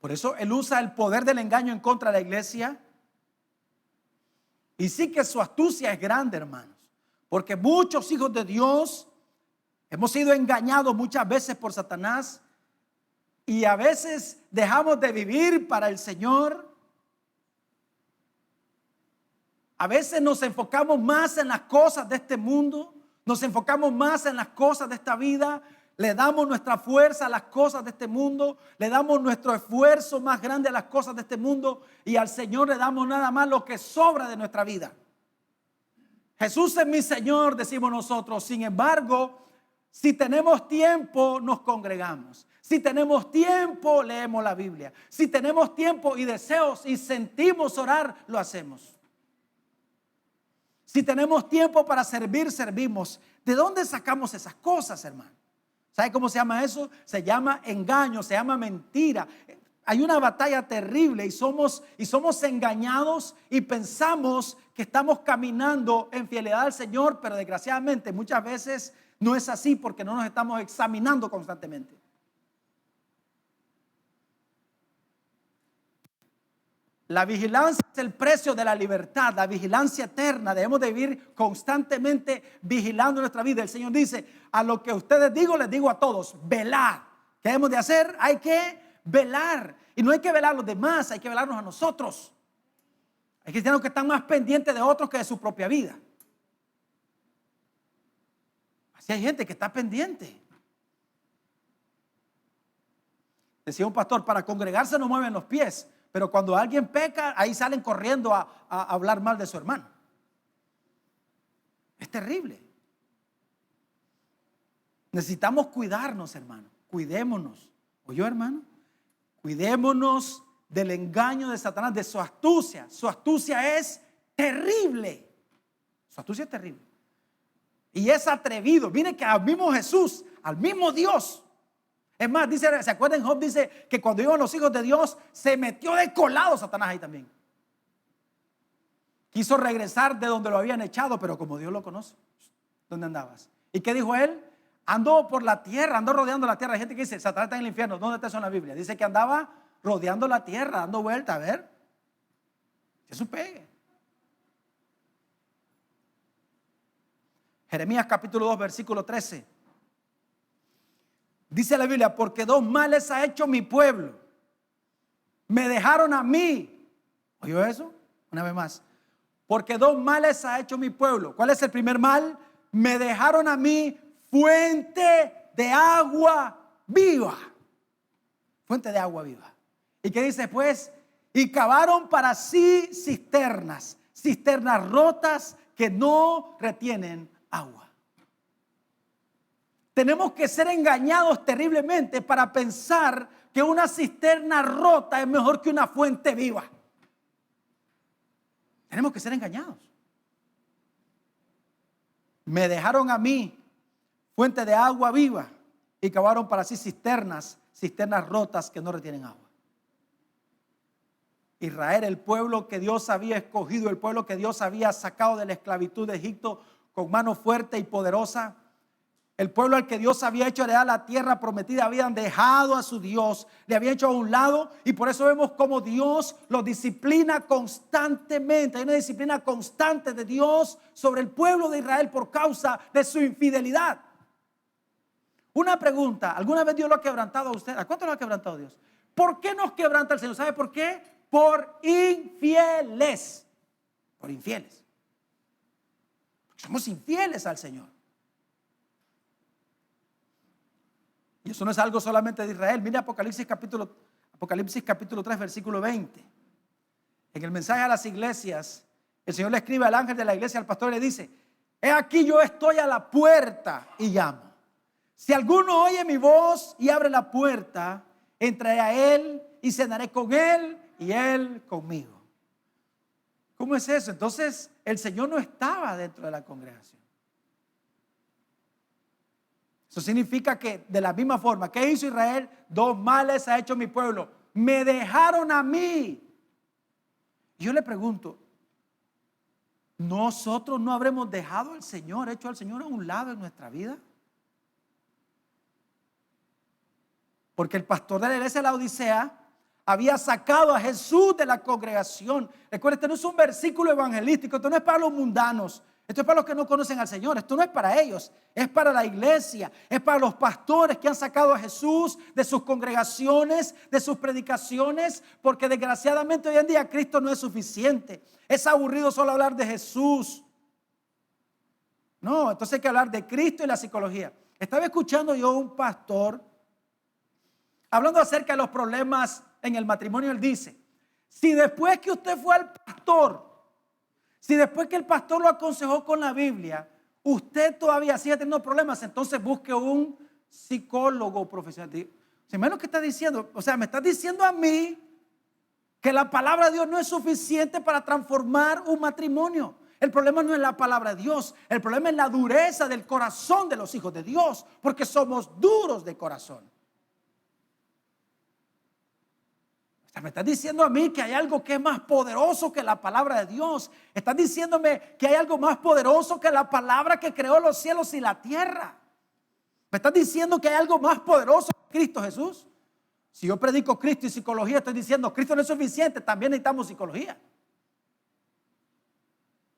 Por eso él usa el poder del engaño en contra de la iglesia. Y sí que su astucia es grande, hermanos. Porque muchos hijos de Dios hemos sido engañados muchas veces por Satanás. Y a veces dejamos de vivir para el Señor. A veces nos enfocamos más en las cosas de este mundo. Nos enfocamos más en las cosas de esta vida. Le damos nuestra fuerza a las cosas de este mundo. Le damos nuestro esfuerzo más grande a las cosas de este mundo. Y al Señor le damos nada más lo que sobra de nuestra vida. Jesús es mi Señor, decimos nosotros. Sin embargo, si tenemos tiempo, nos congregamos. Si tenemos tiempo, leemos la Biblia. Si tenemos tiempo y deseos y sentimos orar, lo hacemos. Si tenemos tiempo para servir, servimos. ¿De dónde sacamos esas cosas, hermano? ¿Sabe cómo se llama eso? Se llama engaño, se llama mentira. Hay una batalla terrible y somos engañados y pensamos que estamos caminando en fidelidad al Señor, pero desgraciadamente muchas veces no es así porque no nos estamos examinando constantemente. La vigilancia es el precio de la libertad, la vigilancia eterna. Debemos de vivir constantemente vigilando nuestra vida. El Señor dice, a lo que ustedes digo, les digo a todos, velad. ¿Qué debemos de hacer? Hay que velar. Y no hay que velar a los demás, hay que velarnos a nosotros. Hay cristianos que están más pendientes de otros que de su propia vida. Así hay gente que está pendiente. Decía un pastor, para congregarse no mueven los pies. Pero cuando alguien peca, ahí salen corriendo a hablar mal de su hermano. Es terrible. Necesitamos cuidarnos, hermano. Cuidémonos. ¿Oyó, hermano? Cuidémonos del engaño de Satanás, de su astucia. Su astucia es terrible. Su astucia es terrible. Y es atrevido. Mire que al mismo Jesús, al mismo Dios. Es más, dice, ¿se acuerdan? Job dice que cuando iban los hijos de Dios se metió de colado Satanás ahí también. Quiso regresar de donde lo habían echado, pero como Dios lo conoce, ¿dónde andabas? ¿Y qué dijo él? Ando por la tierra, ando rodeando la tierra. Hay gente que dice, Satanás está en el infierno. ¿Dónde está eso en la Biblia? Dice que andaba rodeando la tierra, dando vuelta, a ver. Que eso pegue. Jeremías capítulo 2, versículo 13. Dice la Biblia, porque dos males ha hecho mi pueblo. Me dejaron a mí. ¿Oyó eso? Una vez más. Porque dos males ha hecho mi pueblo. ¿Cuál es el primer mal? Me dejaron a mí fuente de agua viva. Fuente de agua viva. ¿Y qué dice pues? Y cavaron para sí cisternas. Cisternas rotas que no retienen agua. Tenemos que ser engañados terriblemente para pensar que una cisterna rota es mejor que una fuente viva. Tenemos que ser engañados. Me dejaron a mí fuente de agua viva y cavaron para sí cisternas rotas que no retienen agua. Israel, el pueblo que Dios había escogido, el pueblo que Dios había sacado de la esclavitud de Egipto con mano fuerte y poderosa. El pueblo al que Dios había hecho heredar la tierra prometida, habían dejado a su Dios, le habían hecho a un lado, y por eso vemos cómo Dios los disciplina constantemente. Hay una disciplina constante de Dios sobre el pueblo de Israel por causa de su infidelidad. Una pregunta, ¿alguna vez Dios lo ha quebrantado a usted? ¿A cuánto lo ha quebrantado Dios? ¿Por qué nos quebranta el Señor? ¿Sabe por qué? Por infieles. Por infieles. Somos infieles al Señor. Y eso no es algo solamente de Israel. Mire Apocalipsis capítulo 3, versículo 20. En el mensaje a las iglesias, el Señor le escribe al ángel de la iglesia, al pastor, y le dice: he aquí yo estoy a la puerta y llamo. Si alguno oye mi voz y abre la puerta, entraré a él y cenaré con él y él conmigo. ¿Cómo es eso? Entonces el Señor no estaba dentro de la congregación. Eso significa que de la misma forma, ¿qué hizo Israel? Dos males ha hecho mi pueblo. Me dejaron a mí. Y yo le pregunto, ¿nosotros no habremos dejado al Señor, hecho al Señor a un lado en nuestra vida? Porque el pastor de la iglesia de la Odisea había sacado a Jesús de la congregación. Recuerda, este no es un versículo evangelístico, esto no es para los mundanos, esto es para los que no conocen al Señor, esto no es para ellos, es para la iglesia, es para los pastores que han sacado a Jesús de sus congregaciones, de sus predicaciones, porque desgraciadamente hoy en día Cristo no es suficiente. Es aburrido solo hablar de Jesús. No, entonces hay que hablar de Cristo y la psicología. Estaba escuchando yo a un pastor hablando acerca de los problemas en el matrimonio. Él dice, si después que usted fue al pastor, si después que el pastor lo aconsejó con la Biblia, usted todavía sigue teniendo problemas, entonces busque un psicólogo profesional. Si menos que está diciendo, o sea, me está diciendo a mí que la palabra de Dios no es suficiente para transformar un matrimonio. El problema no es la palabra de Dios, el problema es la dureza del corazón de los hijos de Dios, porque somos duros de corazón. O sea, me estás diciendo a mí que hay algo que es más poderoso que la palabra de Dios. Estás diciéndome que hay algo más poderoso que la palabra que creó los cielos y la tierra. Me estás diciendo que hay algo más poderoso que Cristo Jesús. Si yo predico Cristo y psicología, estoy diciendo Cristo no es suficiente, también necesitamos psicología.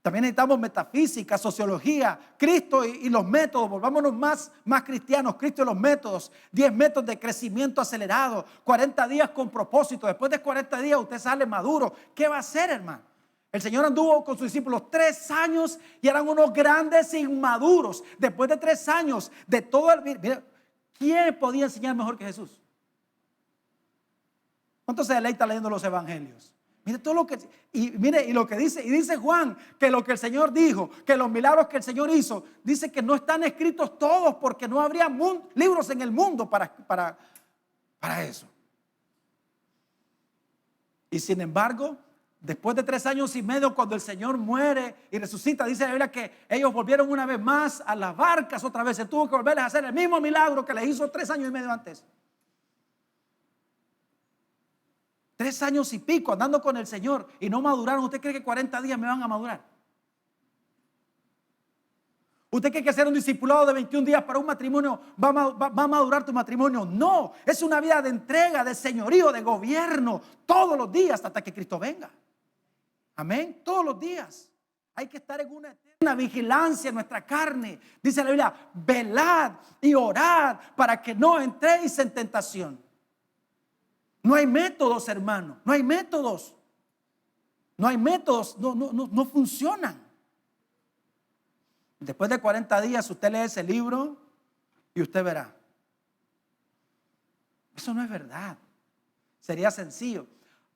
También necesitamos metafísica, sociología, Cristo y los métodos. Volvámonos más cristianos, Cristo y los métodos. 10 métodos de crecimiento acelerado, 40 días con propósito. Después de 40 días usted sale maduro. ¿Qué va a hacer, hermano? El Señor anduvo con sus discípulos 3 años y eran unos grandes inmaduros. Después de 3 años de todo el... Mira, ¿quién podía enseñar mejor que Jesús? ¿Cuánto se deleita leyendo los evangelios? Mire todo lo que, y mire, y lo que dice, y dice Juan, que lo que el Señor dijo, que los milagros que el Señor hizo, dice que no están escritos todos porque no habría libros en el mundo para eso. Y sin embargo, después de 3 años y medio, cuando el Señor muere y resucita, dice la Biblia que ellos volvieron una vez más a las barcas otra vez. Se tuvo que volverles a hacer el mismo milagro que les hizo 3 años y medio antes. 3 años y pico andando con el Señor y no maduraron. ¿Usted cree que 40 días me van a madurar? ¿Usted cree que hacer un discipulado de 21 días para un matrimonio va a madurar tu matrimonio? No, es una vida de entrega, de señorío, de gobierno, todos los días hasta que Cristo venga. Amén, todos los días. Hay que estar en una eterna vigilancia en nuestra carne. Dice la Biblia, velad y orad para que no entréis en tentación. No hay métodos, hermano, no hay métodos. No hay métodos, no funcionan. Después de 40 días usted lee ese libro y usted verá. Eso no es verdad. Sería sencillo.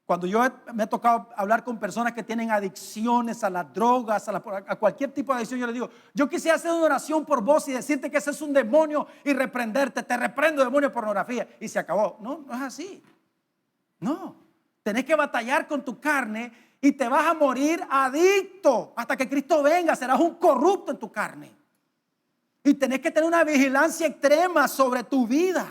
Cuando yo me ha tocado hablar con personas que tienen adicciones a las drogas, a cualquier tipo de adicción, yo les digo, yo quisiera hacer una oración por vos y decirte que ese es un demonio y reprenderte. Te reprendo, demonio de pornografía. Y se acabó. No, no es así. No, tenés que batallar con tu carne y te vas a morir adicto hasta que Cristo venga. Serás un corrupto en tu carne y tenés que tener una vigilancia extrema sobre tu vida,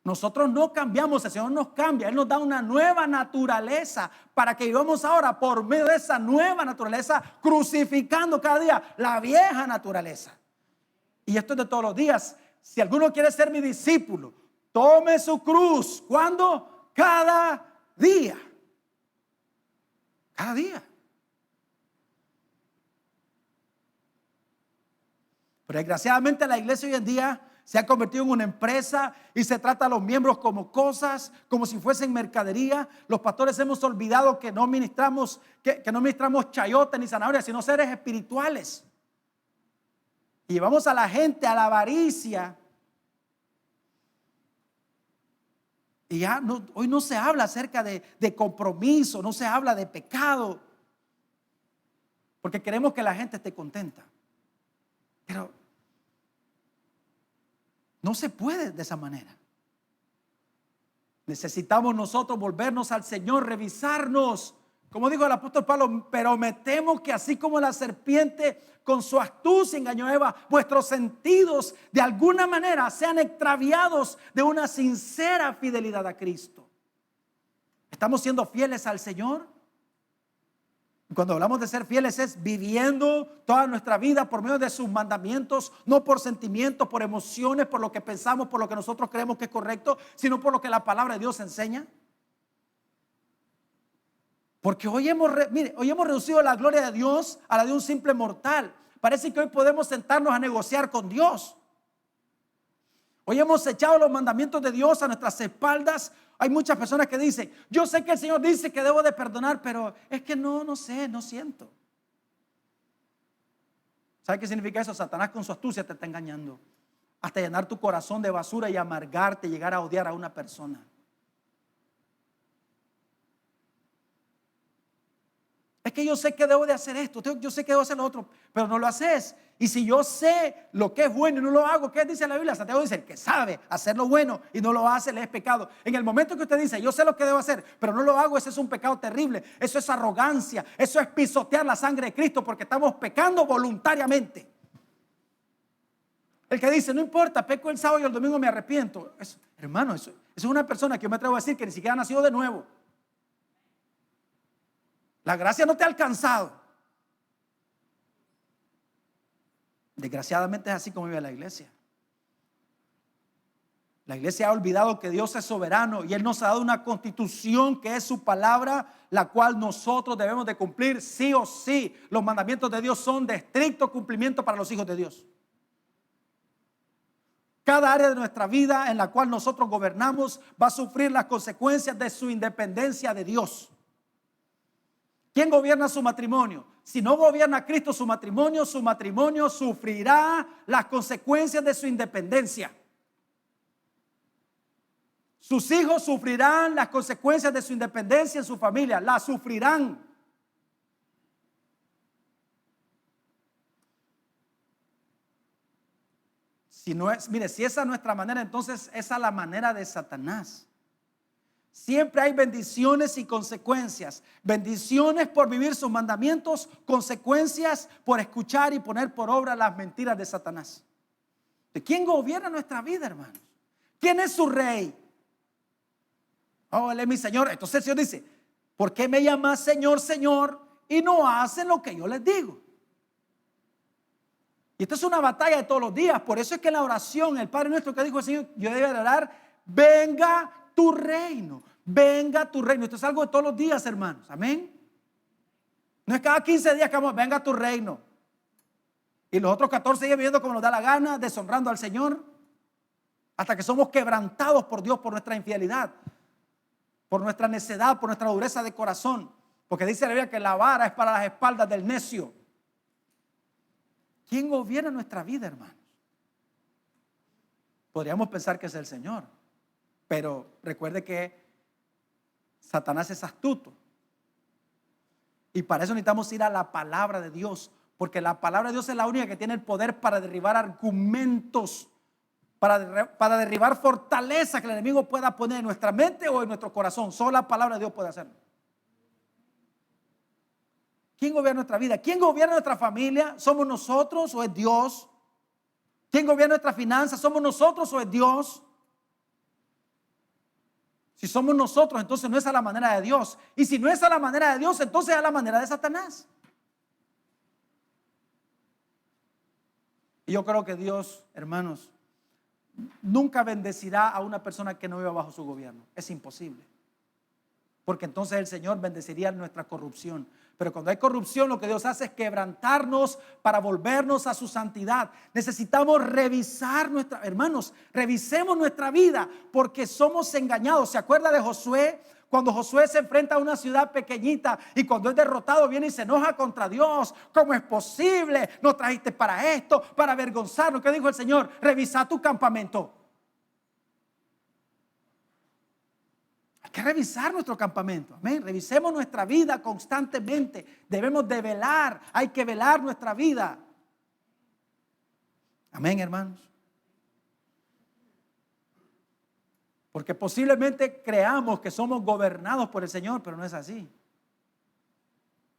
Nosotros no cambiamos, el Señor nos cambia, Él nos da una nueva naturaleza para que vivamos ahora por medio de esa nueva naturaleza, crucificando cada día la vieja naturaleza. Y esto es de todos los días. Si alguno quiere ser mi discípulo, tome su cruz. ¿Cuándo? Cada día. Cada día. Pero desgraciadamente la iglesia hoy en día se ha convertido en una empresa y se trata a los miembros como cosas, como si fuesen mercadería. Los pastores hemos olvidado que no ministramos, que no ministramos chayote ni zanahoria, sino seres espirituales. Y llevamos a la gente a la avaricia. Y ya hoy no se habla acerca de compromiso, no se habla de pecado. Porque queremos que la gente esté contenta. Pero no se puede de esa manera. Necesitamos nosotros volvernos al Señor, revisarnos. Como dijo el apóstol Pablo, pero me temo que así como la serpiente con su astucia engañó a Eva, vuestros sentidos de alguna manera sean extraviados de una sincera fidelidad a Cristo. ¿Estamos siendo fieles al Señor? Cuando hablamos de ser fieles es viviendo toda nuestra vida por medio de sus mandamientos, no por sentimientos, por emociones, por lo que pensamos, por lo que nosotros creemos que es correcto, sino por lo que la palabra de Dios enseña. Porque hoy hemos reducido la gloria de Dios a la de un simple mortal. Parece que hoy podemos sentarnos a negociar con Dios. Hoy hemos echado los mandamientos de Dios a nuestras espaldas. Hay muchas personas que dicen, yo sé que el Señor dice que debo de perdonar, pero es que no sé, no siento. ¿Sabe qué significa eso? Satanás con su astucia te está engañando. Hasta llenar tu corazón de basura y amargarte, llegar a odiar a una persona. Es que yo sé que debo de hacer esto, yo sé que debo hacer lo otro, pero no lo haces. Y si yo sé lo que es bueno y no lo hago, ¿qué dice la Biblia? Santiago dice, el que sabe hacer lo bueno y no lo hace, le es pecado. En el momento que usted dice, yo sé lo que debo hacer, pero no lo hago, ese es un pecado terrible. Eso es arrogancia, eso es pisotear la sangre de Cristo, porque estamos pecando voluntariamente. El que dice, no importa, peco el sábado y el domingo me arrepiento. Hermano, eso es una persona que yo me atrevo a decir que ni siquiera ha nacido de nuevo. La gracia no te ha alcanzado. Desgraciadamente es así como vive la iglesia. La iglesia ha olvidado que Dios es soberano y Él nos ha dado una constitución que es su palabra, la cual nosotros debemos de cumplir sí o sí. Los mandamientos de Dios son de estricto cumplimiento para los hijos de Dios. Cada área de nuestra vida en la cual nosotros gobernamos va a sufrir las consecuencias de su independencia de Dios. ¿Quién gobierna su matrimonio? Si no gobierna Cristo su matrimonio sufrirá las consecuencias de su independencia. Sus hijos sufrirán las consecuencias de su independencia en su familia, las sufrirán. Si esa es nuestra manera, entonces esa es la manera de Satanás. Siempre hay bendiciones y consecuencias. Bendiciones por vivir sus mandamientos, consecuencias por escuchar y poner por obra las mentiras de Satanás. ¿De quién gobierna nuestra vida, hermanos? ¿Quién es su rey? Oh, Él es mi Señor. Entonces el Señor dice, ¿por qué me llamas Señor, Señor y no hacen lo que yo les digo? Y esto es una batalla de todos los días. Por eso es que en la oración, el Padre nuestro que dijo el Señor, yo debo orar, venga tu reino, venga tu reino. Esto es algo de todos los días, hermanos. Amén. No es cada 15 días que vamos, venga tu reino. Y los otros 14 días viviendo como nos da la gana, deshonrando al Señor, hasta que somos quebrantados por Dios por nuestra infidelidad, por nuestra necedad, por nuestra dureza de corazón. Porque dice la Biblia que la vara es para las espaldas del necio. ¿Quién gobierna nuestra vida, hermanos? Podríamos pensar que es el Señor. Pero recuerde que Satanás es astuto. Y para eso necesitamos ir a la palabra de Dios. Porque la palabra de Dios es la única que tiene el poder para derribar argumentos, para derribar fortaleza que el enemigo pueda poner en nuestra mente o en nuestro corazón. Solo la palabra de Dios puede hacerlo. ¿Quién gobierna nuestra vida? ¿Quién gobierna nuestra familia? ¿Somos nosotros o es Dios? ¿Quién gobierna nuestras finanzas? ¿Somos nosotros o es Dios? Si somos nosotros, entonces no es a la manera de Dios. Y si no es a la manera de Dios, entonces es a la manera de Satanás. Y yo creo que Dios, hermanos, nunca bendecirá a una persona que no viva bajo su gobierno. Es imposible. Porque entonces el Señor bendeciría nuestra corrupción. Pero cuando hay corrupción, lo que Dios hace es quebrantarnos para volvernos a su santidad. Necesitamos revisar hermanos, revisemos nuestra vida porque somos engañados. ¿Se acuerda de Josué? Cuando Josué se enfrenta a una ciudad pequeñita y cuando es derrotado viene y se enoja contra Dios. ¿Cómo es posible? Nos trajiste para esto, para avergonzarnos. ¿Qué dijo el Señor? Revisa tu campamento. Hay que revisar nuestro campamento. Amén. Revisemos nuestra vida constantemente. Debemos de velar. Hay que velar nuestra vida. Amén, hermanos. Porque posiblemente creamos que somos gobernados por el Señor, pero no es así.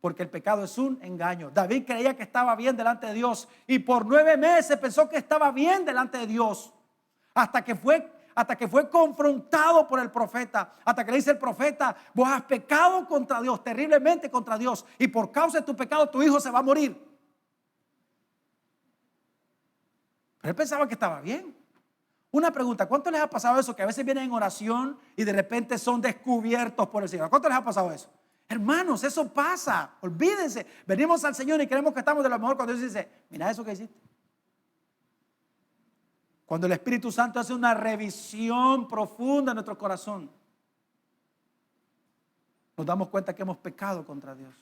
Porque el pecado es un engaño. David creía que estaba bien delante de Dios y por 9 meses pensó que estaba bien delante de Dios. Hasta que fue hasta que fue confrontado por el profeta, hasta que le dice el profeta: vos has pecado contra Dios, terriblemente contra Dios, y por causa de tu pecado tu hijo se va a morir. Pero él pensaba que estaba bien. Una pregunta: ¿cuánto les ha pasado eso? Que a veces vienen en oración y de repente son descubiertos por el Señor. ¿Cuánto les ha pasado eso? Hermanos, eso pasa. Olvídense. Venimos al Señor y creemos que estamos de lo mejor, cuando Dios dice: mira eso que hiciste. Cuando el Espíritu Santo hace una revisión profunda en nuestro corazón, nos damos cuenta que hemos pecado contra Dios.